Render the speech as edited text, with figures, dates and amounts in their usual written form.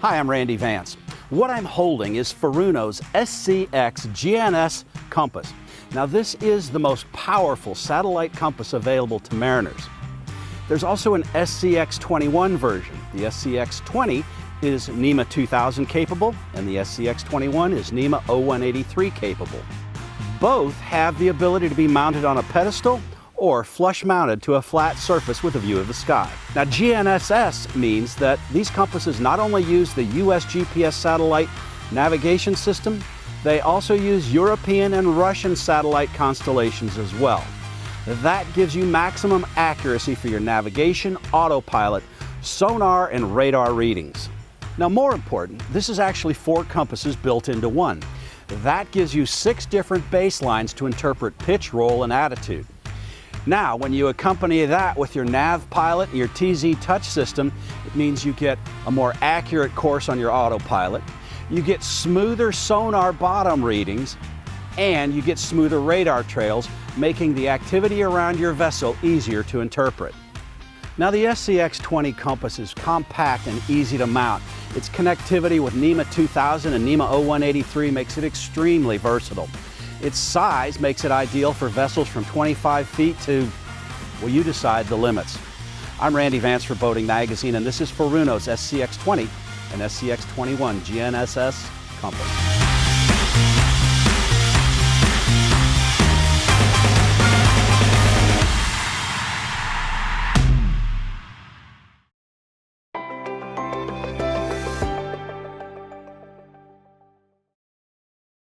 Hi, I'm Randy Vance. What I'm holding is Furuno's SCX compass. Now, this is the most powerful satellite compass available to mariners. There's also an SCX21 version. The SCX20 is NEMA 2000 capable, and the SCX21 is NEMA 0183 capable. Both have the ability to be mounted on a pedestal or flush mounted to a flat surface with a view of the sky. Now, GNSS means that these compasses not only use the US GPS satellite navigation system, they also use European and Russian satellite constellations as well. That gives you maximum accuracy for your navigation, autopilot, sonar, and radar readings. Now, more important, this is actually 4 compasses built into one. That gives you 6 different baselines to interpret pitch, roll, and attitude. Now, when you accompany that with your nav pilot and your TZ touch system, it means you get a more accurate course on your autopilot, you get smoother sonar bottom readings, and you get smoother radar trails, making the activity around your vessel easier to interpret. Now, the SCX20 compass is compact and easy to mount. Its connectivity with NEMA 2000 and NEMA 0183 makes it extremely versatile. Its size makes it ideal for vessels from 25 feet to, well, you decide the limits. I'm Randy Vance for Boating Magazine, and this is Furuno's SCX20 and SCX21 GNSS compass.